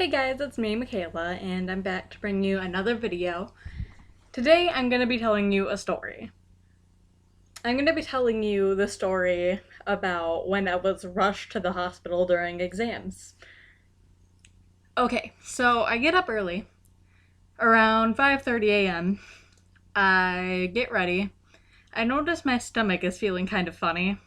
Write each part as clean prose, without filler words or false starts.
Hey guys, it's me, Michaela, and I'm back to bring you another video. Today I'm going to be telling you a story. I'm going to be telling you the story about when I was rushed to the hospital during exams. Okay, so I get up early, around 5:30 a.m. I get ready. I notice my stomach is feeling kind of funny,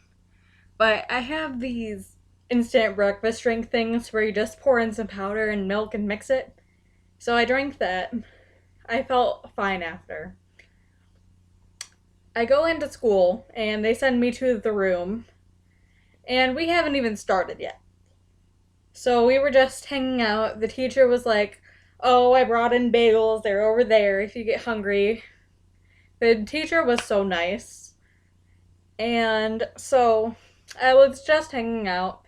but I have these instant breakfast drink things where you just pour in some powder and milk and mix it. So I drank that. I felt fine after. I go into school and they send me to the room, and we haven't even started yet. So we were just hanging out. The teacher was like, "Oh, I brought in bagels. They're over there if you get hungry." The teacher was so nice. And so I was just hanging out.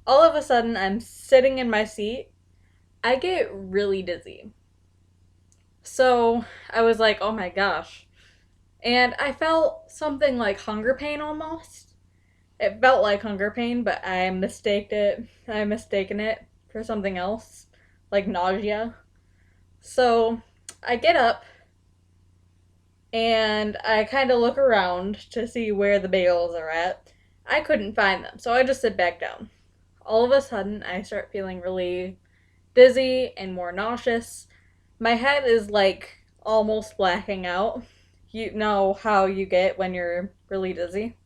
All of a sudden, I'm sitting in my seat. I get really dizzy. So I was like, oh my gosh. And I felt something like hunger pain almost. It felt like hunger pain, but I mistaken it for something else, like nausea. So I get up and I kind of look around to see where the bagels are at. I couldn't find them, so I just sit back down. All of a sudden, I start feeling really dizzy and more nauseous. My head is like almost blacking out. You know how you get when you're really dizzy.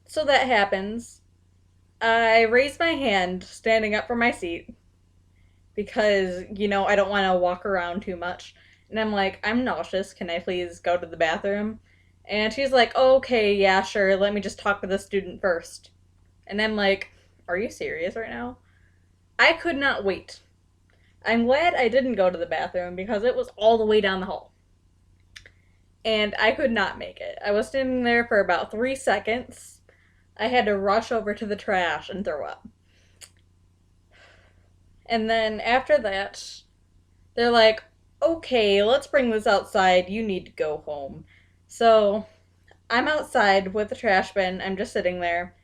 So that happens. I raise my hand standing up from my seat because, I don't want to walk around too much. And I'm like, I'm nauseous. Can I please go to the bathroom? And she's like, okay, yeah, sure. Let me just talk to the student first. And I'm like, are you serious right now? I could not wait. I'm glad I didn't go to the bathroom because it was all the way down the hall. And I could not make it. I was standing there for about 3 seconds. I had to rush over to the trash and throw up. And then after that, they're like, okay, let's bring this outside. You need to go home. So I'm outside with the trash bin. I'm just sitting there.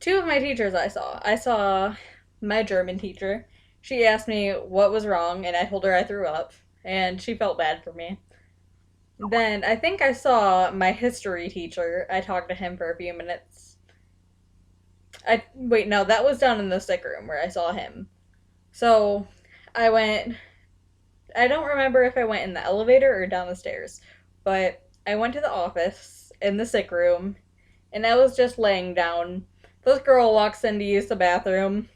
Two of my teachers I saw my German teacher. She asked me what was wrong, and I told her I threw up, and she felt bad for me. Then I think I saw my history teacher. I talked to him for a few minutes. Wait, no, that was down in the sick room where I saw him. So I don't remember if I went in the elevator or down the stairs, but I went to the office in the sick room, and I was just laying down. This girl walks in to use the bathroom,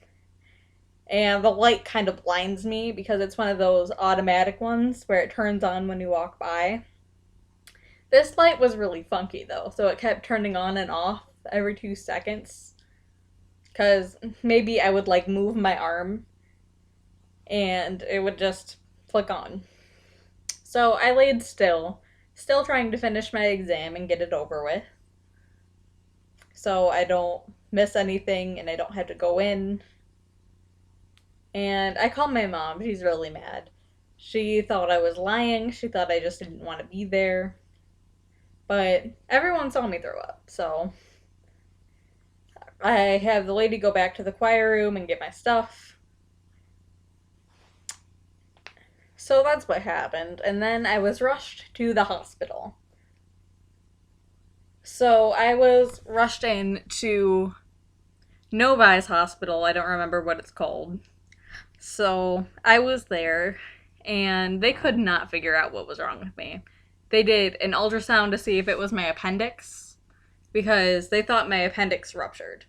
and the light kind of blinds me because it's one of those automatic ones where it turns on when you walk by. This light was really funky though, so it kept turning on and off every 2 seconds. Because maybe I would like move my arm and it would just flick on. So I laid still trying to finish my exam and get it over with. So I don't miss anything and I don't have to go in. And I called my mom. She's really mad. She thought I was lying. She thought I just didn't want to be there. But everyone saw me throw up, so I have the lady go back to the choir room and get my stuff. So that's what happened. And then I was rushed to the hospital. So I was rushed in to Novi's hospital. I don't remember what it's called. So I was there, and they could not figure out what was wrong with me. They did an ultrasound to see if it was my appendix, because they thought my appendix ruptured.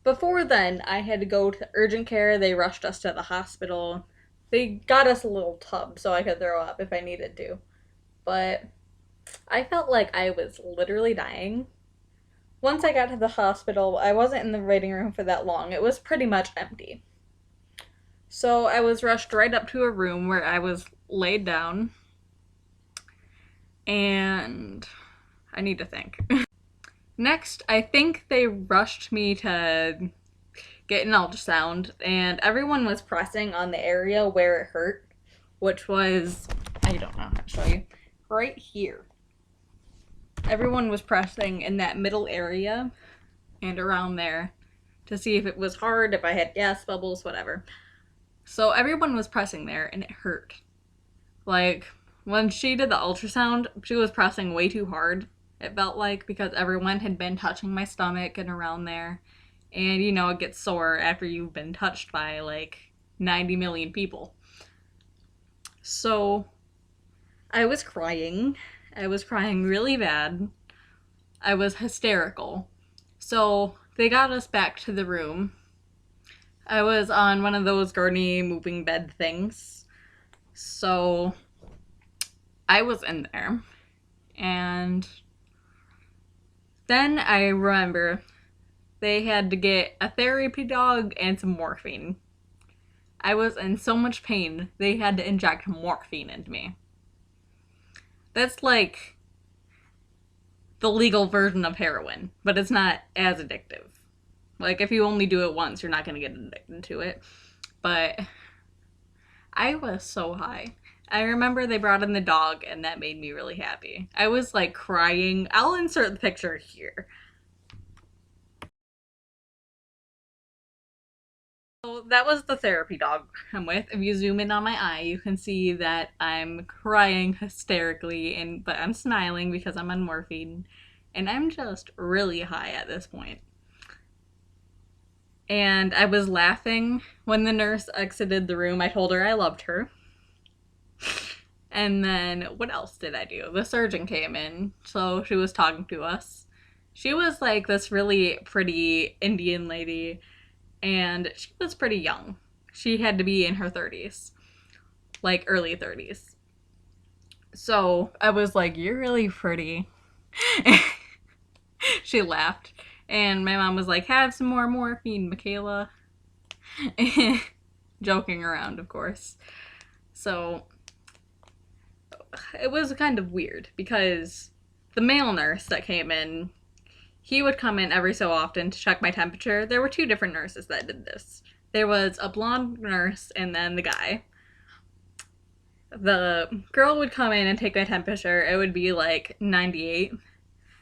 Before then, I had to go to urgent care. They rushed us to the hospital. They got us a little tub so I could throw up if I needed to. But I felt like I was literally dying. Once I got to the hospital, I wasn't in the waiting room for that long. It was pretty much empty. So I was rushed right up to a room where I was laid down. And I need to think. Next, I think they rushed me to get an ultrasound, and everyone was pressing on the area where it hurt, which was, I don't know how to show you, right here. Everyone was pressing in that middle area and around there. to see if it was hard, if I had gas bubbles, whatever. So everyone was pressing there and it hurt. Like, when she did the ultrasound, she was pressing way too hard, it felt like, because everyone had been touching my stomach and around there. And you know, it gets sore after you've been touched by like 90 million people. So I was crying. I was crying really bad. I was hysterical. So they got us back to the room. I was on one of those gurney moving bed things. So I was in there. And then I remember they had to get a therapy dog and some morphine. I was in so much pain, they had to inject morphine into me. That's like the legal version of heroin, but it's not as addictive. Like, if you only do it once, you're not going to get addicted to it. But I was so high. I remember they brought in the dog, and that made me really happy. I was like crying. I'll insert the picture here. So that was the therapy dog I'm with. If you zoom in on my eye, you can see that I'm crying hysterically, but I'm smiling because I'm on morphine, and I'm just really high at this point. And I was laughing when the nurse exited the room. I told her I loved her. And then what else did I do? The surgeon came in, so she was talking to us. She was like this really pretty Indian lady, and she was pretty young. She had to be in her 30s, like early 30s. So I was like, "You're really pretty." She laughed, and my mom was like, "Have some more morphine, Michaela." Joking around, of course. So it was kind of weird because the male nurse that came in, he would come in every so often to check my temperature. There were two different nurses that did this. There was a blonde nurse and then the guy. The girl would come in and take my temperature. It would be like 98.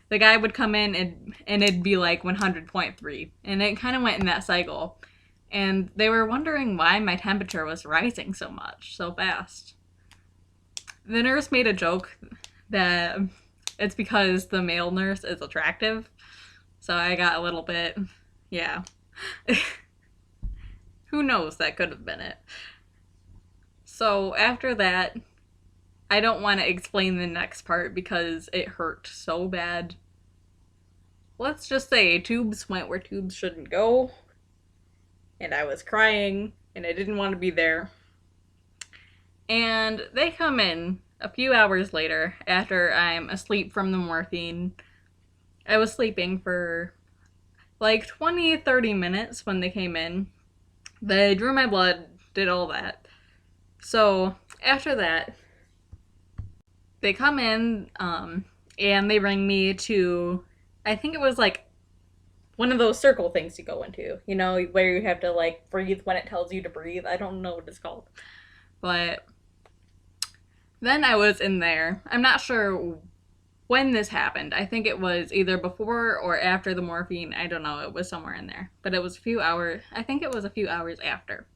The guy would come in and it'd be like 100.3. And it kind of went in that cycle. And they were wondering why my temperature was rising so much, so fast. The nurse made a joke that it's because the male nurse is attractive. So I got a little bit, yeah. Who knows, that could have been it. So after that, I don't want to explain the next part because it hurt so bad. Let's just say tubes went where tubes shouldn't go. And I was crying, and I didn't want to be there. And they come in a few hours later after I'm asleep from the morphine. I was sleeping for like 20-30 minutes when they came in. They drew my blood, did all that. So after that, they come in and they bring me to, I think it was like one of those circle things you go into, you know, where you have to like breathe when it tells you to breathe. I don't know what it's called. But then I was in there. I'm not sure when this happened. I think it was either before or after the morphine. I don't know. It was somewhere in there. But it was a few hours. I think it was a few hours after.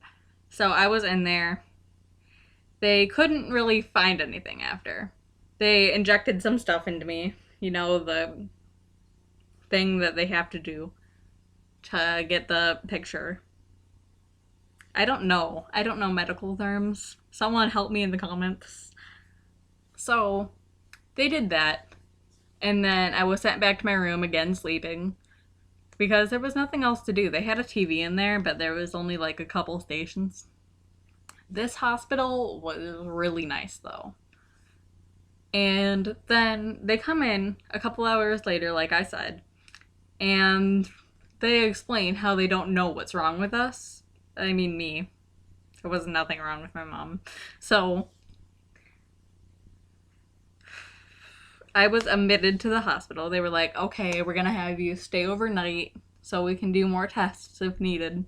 So I was in there. They couldn't really find anything after. They injected some stuff into me. You know, the thing that they have to do to get the picture. I don't know. I don't know medical terms. Someone help me in the comments. So they did that. And then I was sent back to my room again sleeping because there was nothing else to do. They had a TV in there, but there was only like a couple stations. This hospital was really nice though. And then they come in a couple hours later, like I said, and they explain how they don't know what's wrong with us. I mean, me. There was nothing wrong with my mom. So I was admitted to the hospital. They were like, okay, we're gonna have you stay overnight so we can do more tests if needed.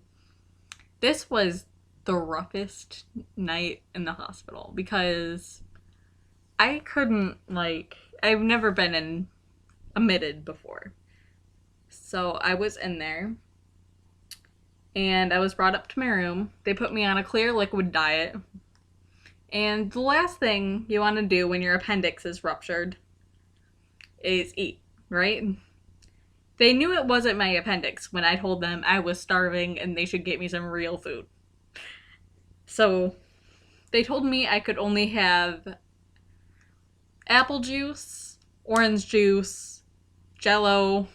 This was the roughest night in the hospital because I couldn't, like, I've never been admitted before. So I was in there and I was brought up to my room. They put me on a clear liquid diet. And the last thing you want to do when your appendix is ruptured is eat, right? They knew it wasn't my appendix when I told them I was starving and they should get me some real food. So they told me I could only have apple juice, orange juice, Jello,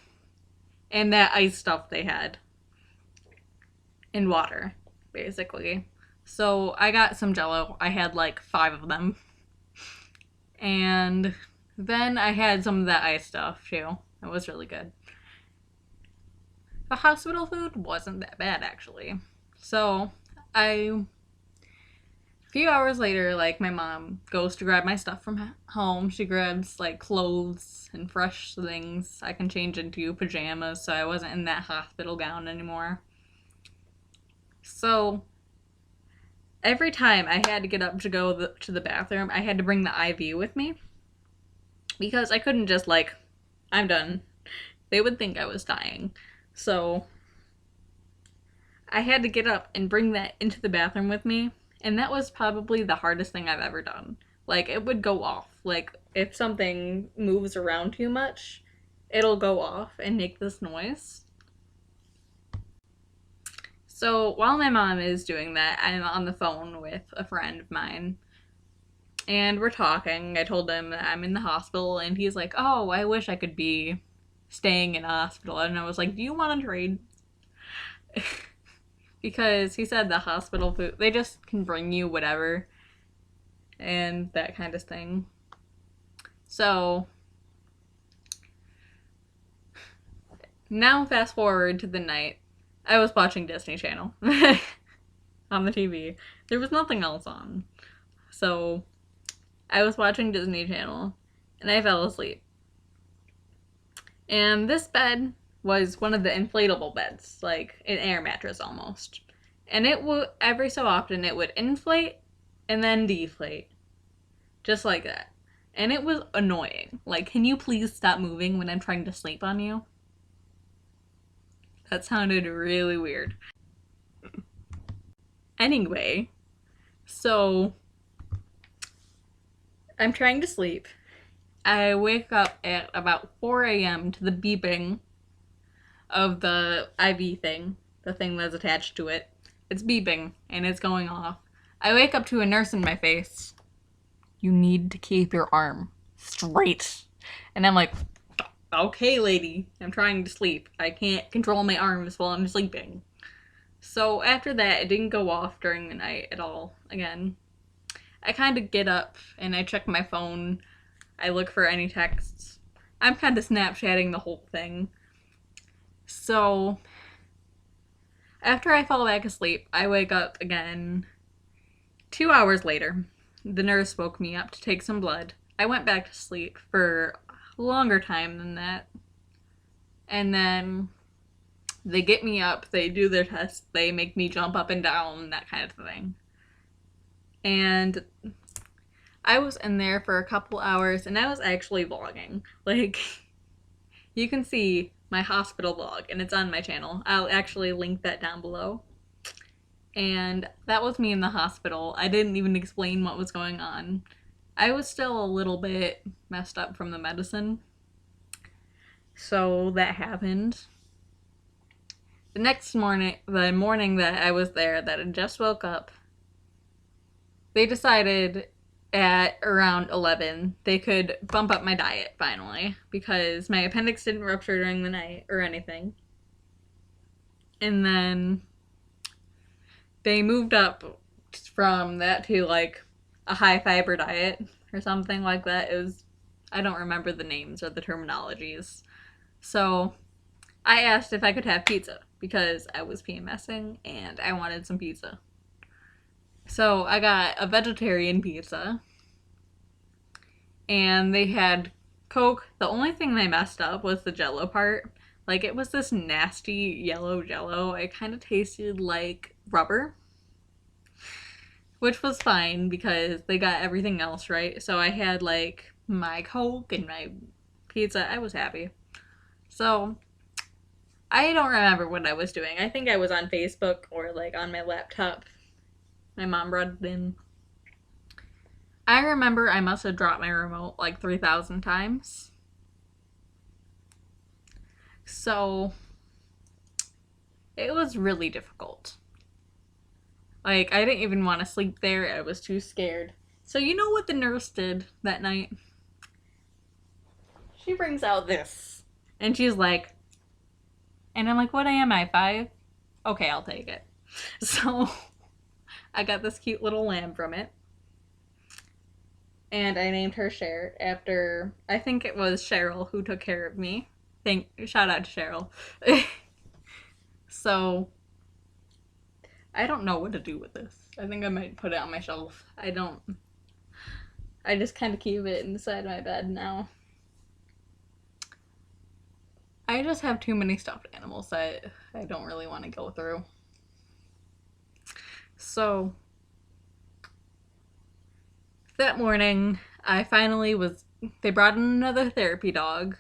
and that ice stuff they had. And water, basically. So I got some Jello. I had like 5 of them. And then I had some of that ice stuff too. It was really good. The hospital food wasn't that bad, actually. So a few hours later, like, my mom goes to grab my stuff from home. She grabs like clothes and fresh things I can change into pajamas, so I wasn't in that hospital gown anymore. So every time I had to get up to go to the bathroom, I had to bring the IV with me because I couldn't just like, I'm done. They would think I was dying. So I had to get up and bring that into the bathroom with me, and that was probably the hardest thing I've ever done. Like, it would go off. Like, if something moves around too much, it'll go off and make this noise. So while my mom is doing that, I'm on the phone with a friend of mine, and we're talking. I told him that I'm in the hospital, and he's like, oh, I wish I could be staying in a hospital. And I was like, do you want to trade? Because he said the hospital food, they just can bring you whatever and that kind of thing. So now fast forward to the night. I was watching Disney Channel on the TV. There was nothing else on. So I was watching Disney Channel and I fell asleep. And this bed was one of the inflatable beds, like an air mattress almost. And it would, every so often, it would inflate and then deflate. Just like that. And it was annoying. Like, can you please stop moving when I'm trying to sleep on you? That sounded really weird. Anyway, so I'm trying to sleep. I wake up at about 4 a.m. to the beeping of the IV thing, the thing that's attached to it. It's beeping and it's going off. I wake up to a nurse in my face. You need to keep your arm straight. And I'm like, okay, lady, I'm trying to sleep. I can't control my arms while I'm sleeping. So after that, it didn't go off during the night at all again. I kind of get up and I check my phone. I look for any texts. I'm kind of Snapchatting the whole thing. So after I fall back asleep, I wake up again 2 hours later. The nurse woke me up to take some blood. I went back to sleep for a longer time than that. And then they get me up, they do their test, they make me jump up and down, that kind of thing. And I was in there for a couple hours, and I was actually vlogging. Like, you can see my hospital vlog, and it's on my channel. I'll actually link that down below. And that was me in the hospital. I didn't even explain what was going on. I was still a little bit messed up from the medicine. So that happened. The next morning, the morning that I was there, that I just woke up, they decided at around 11 they could bump up my diet finally because my appendix didn't rupture during the night or anything. And then they moved up from that to like a high fiber diet or something like that. It was, I don't remember the names or the terminologies. So I asked if I could have pizza because I was PMSing and I wanted some pizza. So I got a vegetarian pizza and they had Coke. The only thing they messed up was the Jello part. Like, it was this nasty yellow Jello. It kind of tasted like rubber, which was fine because they got everything else right. So I had like my Coke and my pizza. I was happy. So I don't remember what I was doing. I think I was on Facebook or like on my laptop. My mom brought it in. I remember I must have dropped my remote like 3,000 times. So it was really difficult. Like, I didn't even want to sleep there. I was too scared. So, you know what the nurse did that night? She brings out this. And she's like, and I'm like, what am I, 5? Okay, I'll take it. So, I got this cute little lamb from it. And I named her Cher after, I think it was Cheryl who took care of me. Shout out to Cheryl. So, I don't know what to do with this. I think I might put it on my shelf. I just kind of keep it inside my bed now. I just have too many stuffed animals that I don't really want to go through. So, that morning, they brought in another therapy dog.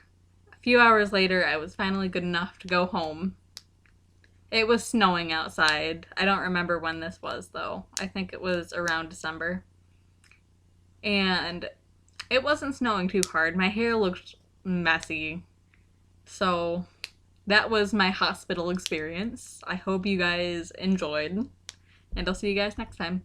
A few hours later, I was finally good enough to go home. It was snowing outside. I don't remember when this was, though. I think it was around December. And it wasn't snowing too hard. My hair looked messy. So that was my hospital experience. I hope you guys enjoyed. And I'll see you guys next time.